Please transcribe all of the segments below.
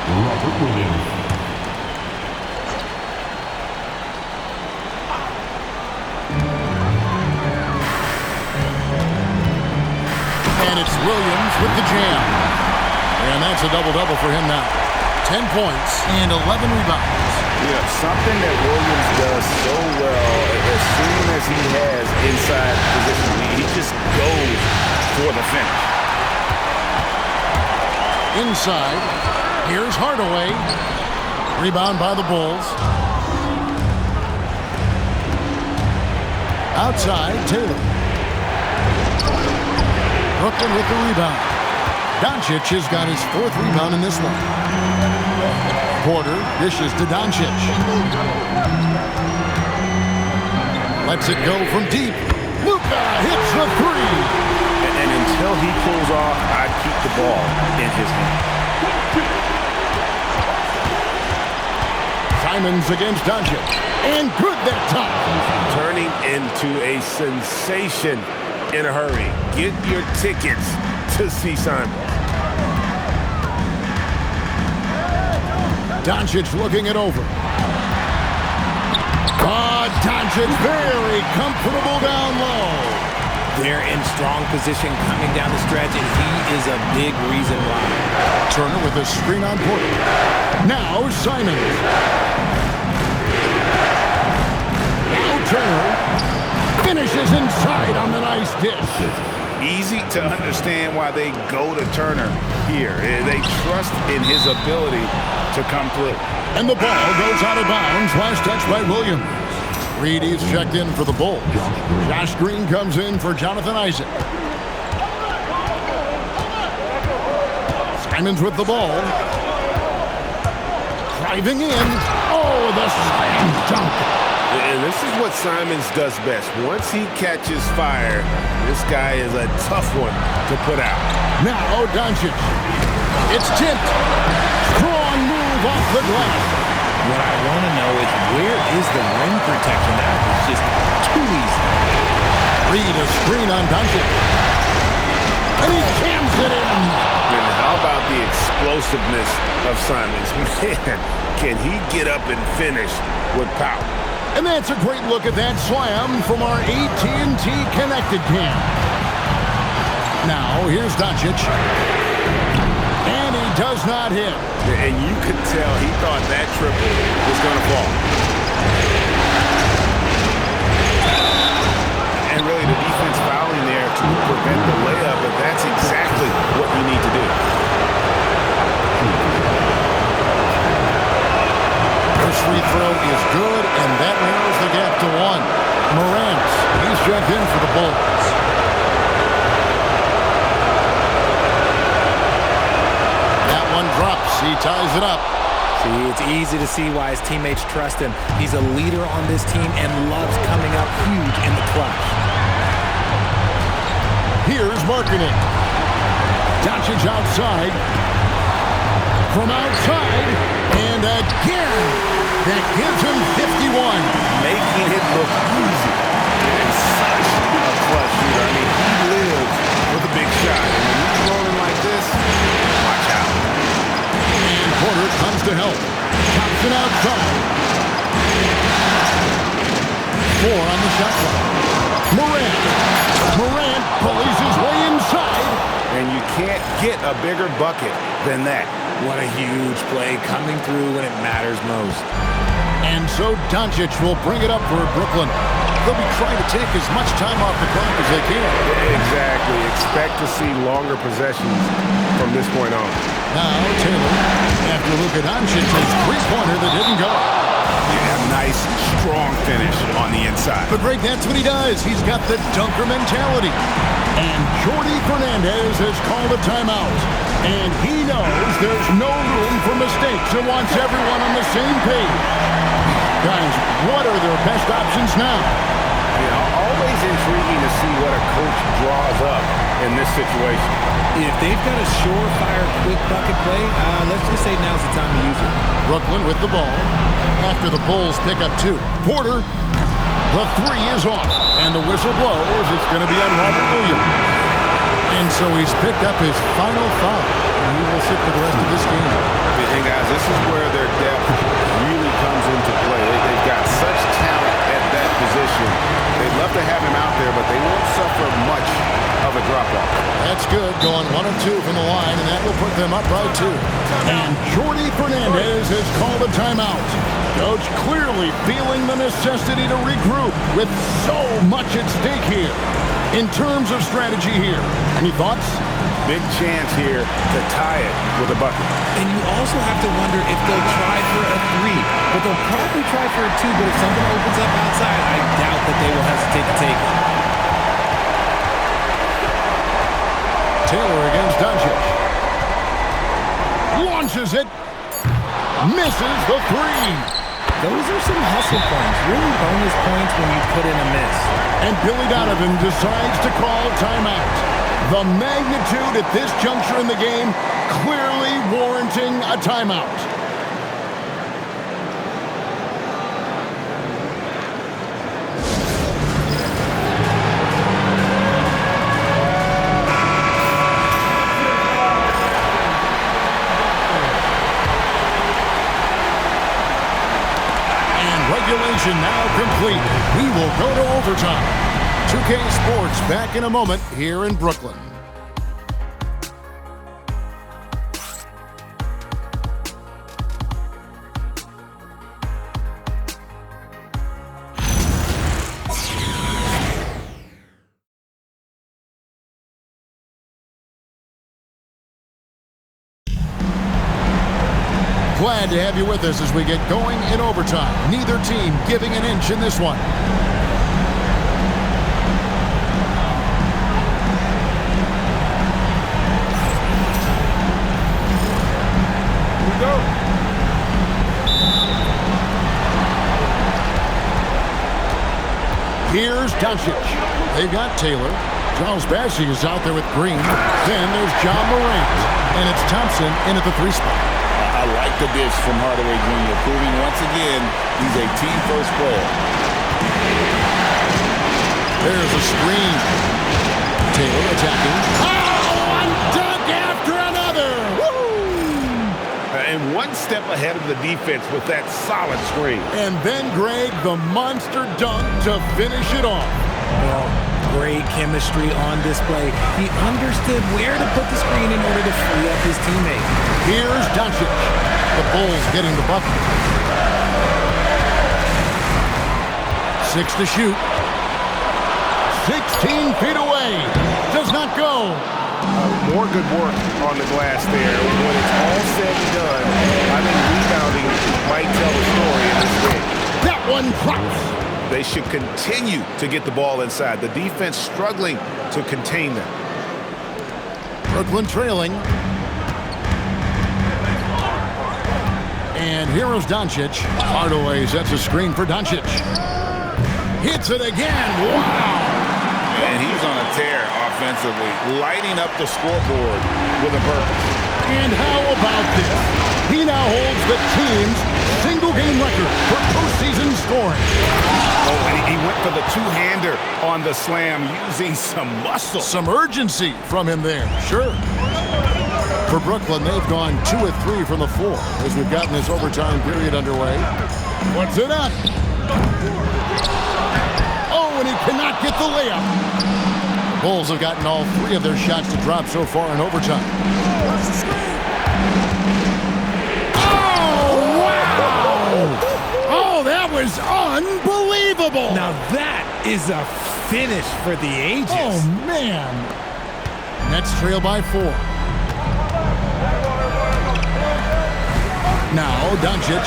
Robert Williams. And it's Williams with the jam. And that's a double-double for him now. 10 points and 11 rebounds. Yeah, something that Williams does so well, as soon as he has inside position, he just goes for the finish. Inside, here's Hardaway. Rebound by the Bulls. Outside, Taylor. Brooklyn with the rebound. Doncic has got his 4th rebound in this one. Porter dishes to Doncic. Lets it go from deep. Luka hits the 3. And until he pulls off, I'd keep the ball in his hand. Simons against Doncic. And good that time. Turning into a sensation in a hurry. Get your tickets to see Simons. Doncic looking it over. Doncic very comfortable down low. They're in strong position coming down the stretch, and he is a big reason why. Turner with a screen on Porter. Now Simons. Now Turner finishes inside on the nice dish. Easy to understand why they go to Turner here. They trust in his ability to come through. And the ball goes out of bounds. Last touch by Williams. Reedy's checked in for the Bulls. Josh Green comes in for Jonathan Isaac. Simons with the ball. Driving in. Oh, the slam dunk. And this is what Simons does best. Once he catches fire, this guy is a tough one to put out. Now Doncic. It's tipped. Strong move off the glass. What I want to know is, where is the rim protection now? It's just too easy. Reed a screen on Doncic. And he jams it in. And how about the explosiveness of Simons? Man, can he get up and finish with power? And that's a great look at that slam from our AT&T Connected Cam. Now, here's Doncic. And he does not hit. And you could tell he thought that triple was going to fall. And really the defense fouling there to prevent the layup, but that's exactly what you need to do. First free throw is good, and that narrows the gap to 1. Morant, he's checked in for the Bulls. Drops. He ties it up. See, it's easy to see why his teammates trust him. He's a leader on this team and loves coming up huge in the clutch. Here's Markkanen. Doncic outside. From outside. And again. That gives him 51. Making it look easy. And such a clutch shooter. I mean, he lives with a big shot. And when he's rolling like this, watch out. And Porter comes to help. Thompson outside. 4 on the shot clock. Morant bullies his way inside. And you can't get a bigger bucket than that. What a huge play coming through when it matters most. And so Doncic will bring it up for Brooklyn. They'll be trying to take as much time off the clock as they can. Exactly. Expect to see longer possessions from this point on. Now Taylor, after Luka Doncic's three-pointer that didn't go. Yeah, nice, strong finish on the inside. But Greg, that's what he does. He's got the dunker mentality. And Jordi Fernandez has called a timeout. And he knows there's no room for mistakes and wants everyone on the same page. Guys, what are their best options now? Yeah, always intriguing to see what a coach draws up in this situation. If they've got a surefire quick bucket play, let's just say now's the time to use it. Brooklyn with the ball. After the Bulls pick up 2. Porter, the 3 is off. And the whistle blows. It's going to be on Robert Williams. And so he's picked up his final foul. And he will sit for the rest of this game. And guys, good, going 1 of 2 from the line, and that will put them up by 2. And Jordi Fernandez has called a timeout. Coach clearly feeling the necessity to regroup with so much at stake here. In terms of strategy here, any thoughts? Big chance here to tie it with a bucket. And you also have to wonder if they'll try for a 3. But they'll probably try for a 2, but if something opens up outside, I doubt that they will hesitate to take it. Taylor against Doncic. Launches it. Misses the 3. Those are some hustle points, really bonus points when you put in a miss. And Billy Donovan decides to call timeout. The magnitude at this juncture in the game clearly warranting a timeout. Regulation now complete. We will go to overtime. 2K Sports back in a moment here in Brooklyn. Glad to have you with us as we get going in overtime. Neither team giving an inch in this one. Here we go. Here's Doncic. They've got Taylor. Charles Bassey is out there with Green. Then there's John Morant. And it's Thompson in at the 3 spot. I like the dish from Hardaway Jr., proving once again he's a team-first player. There's a screen. Taylor attacking. Oh, one dunk after another! Woo! And one step ahead of the defense with that solid screen. And then Greg, the monster dunk to finish it off. Well, great chemistry on display. He understood where to put the screen in order to free up his teammate. Here's Doncic. The Bulls getting the bucket. 6 to shoot. 16 feet away. Does not go. More good work on the glass there. When it's all said and done, I think rebounding might tell the story in this game. That one drops. They should continue to get the ball inside. The defense struggling to contain them. Brooklyn trailing. And here is Doncic. Hardaway sets a screen for Doncic. Hits it again. Wow. And he's on a tear offensively, lighting up the scoreboard with a purpose. And how about this? He now holds the team's single-game record for postseason scoring. Oh, and he went for the two-hander on the slam using some muscle. Some urgency from him there, sure. For Brooklyn, they've gone 2 of 3 from the floor as we've gotten this overtime period underway. What's it up? Oh, and he cannot get the layup. Bulls have gotten all 3 of their shots to drop so far in overtime. Oh, wow! Oh, that was unbelievable! Now that is a finish for the ages. Oh, man. Nets trail by 4. Now, Doncic.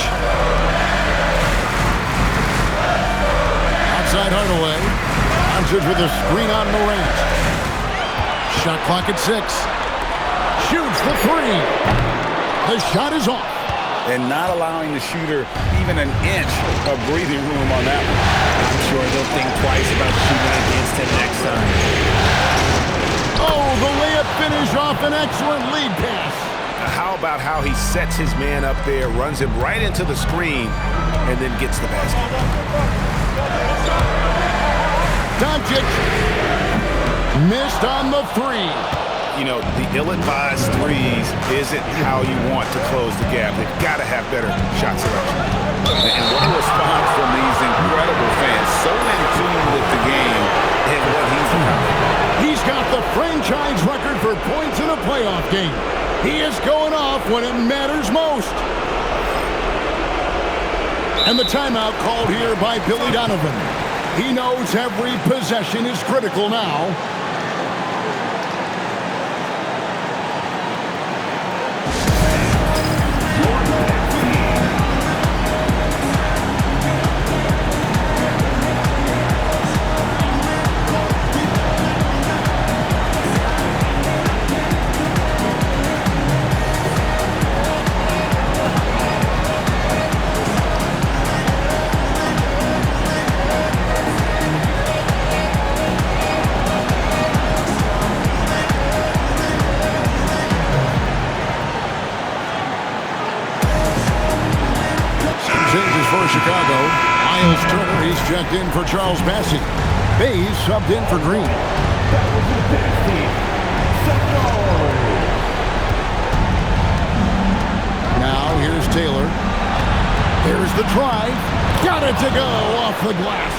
Outside Hardaway. Doncic with a screen on Morant. Shot clock at 6. Shoots the 3. The shot is off. And not allowing the shooter even an inch of breathing room on that one. I'm sure they'll think twice about shooting against him next time. Oh, the layup finish off an excellent lead pass. How about how he sets his man up there, runs him right into the screen, and then gets the basket. Doncic missed on the 3. You know, the ill-advised threes isn't how you want to close the gap. They've got to have better shot selection. And what a response from these incredible fans, so in tune with the game and what he's about. He's got the franchise record for points in a playoff game. He is going off when it matters most. And the timeout called here by Billy Donovan. He knows every possession is critical now. Changes for Chicago. Miles Turner, he's checked in for Charles Bassey. Bays subbed in for Green. Now here's Taylor. There's the drive. Got it to go off the glass.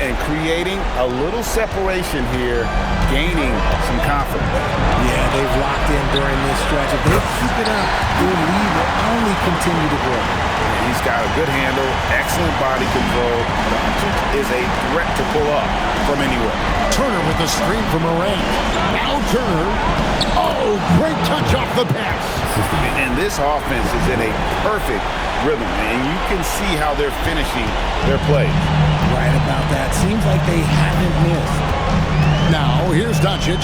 And creating a little separation here, gaining some confidence. Yeah, they've locked in during this stretch. If they keep it up, their lead will only continue to grow. He's got a good handle, excellent body control. Doncic is a threat to pull up from anywhere. Turner with the screen from Morant. Now Turner. Oh, great touch off the pass. And this offense is in a perfect rhythm, and you can see how they're finishing their plays. Right about that. Seems like they haven't missed. Now, here's Doncic.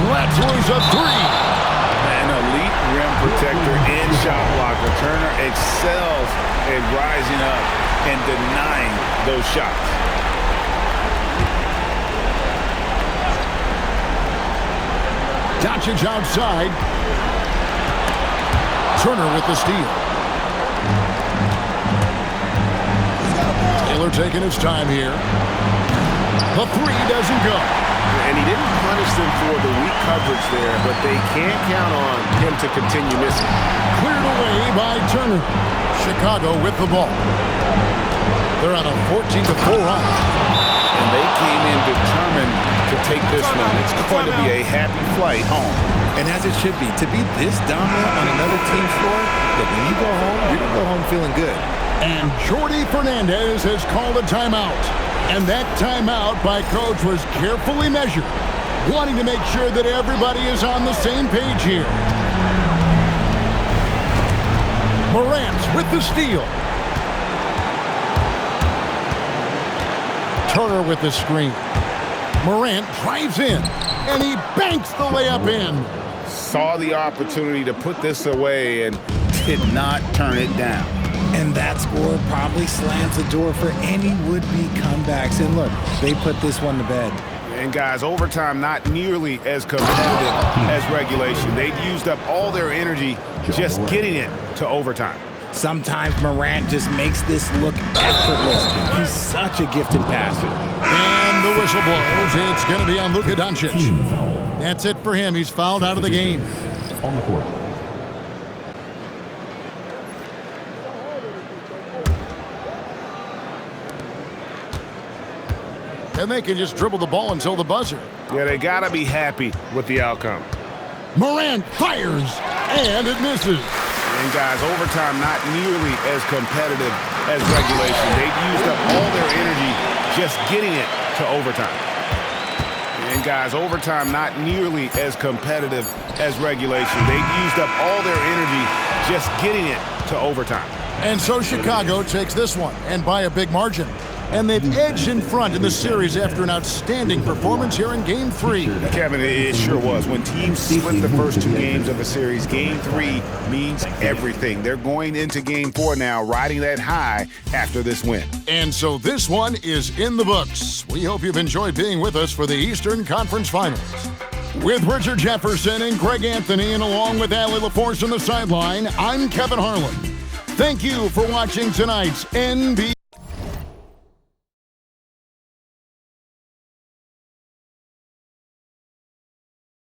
Let's lose a three. An elite rim protector and shot blocker. Turner excels at rising up and denying those shots. Doncic outside. Turner with the steal. Taylor taking his time here. The three doesn't go. And he didn't punish them for the weak coverage there, but they can't count on him to continue missing. Cleared away by Turner. Chicago with the ball. They're on a 14-4 run. And they came in determined to take this one. It's going to be a happy flight home. And as it should be, to be this dominant on another team's floor, that when you go home, you're going to go home feeling good. And Jordi Fernandez has called a timeout. And that timeout by Coach was carefully measured, wanting to make sure that everybody is on the same page here. Morant with the steal. Turner with the screen. Morant drives in, and he banks the layup in. Saw the opportunity to put this away and did not turn it down. And that score probably slams the door for any would-be comebacks. And look, they put this one to bed. And guys, overtime not nearly as competitive as regulation. They'd used up all their energy just getting it to overtime. Sometimes Morant just makes this look effortless. He's such a gifted passer. And the whistle blows. It's going to be on Luka Doncic. That's it for him. He's fouled out of the game. On the court. And they can just dribble the ball until the buzzer. Yeah, they got to be happy with the outcome. Morant fires, and it misses. And guys, overtime not nearly as competitive as regulation. They've used up all their energy just getting it to overtime. And guys, overtime not nearly as competitive as regulation. They've used up all their energy just getting it to overtime. And so Chicago takes this one, and by a big margin. And they've edged in front in the series after an outstanding performance here in Game 3. Kevin, it sure was. When teams split the first two games of a series, Game 3 means everything. They're going into Game 4 now, riding that high after this win. And so this one is in the books. We hope you've enjoyed being with us for the Eastern Conference Finals. With Richard Jefferson and Greg Anthony, and along with Allie LaForce on the sideline, I'm Kevin Harlan. Thank you for watching tonight's NBA.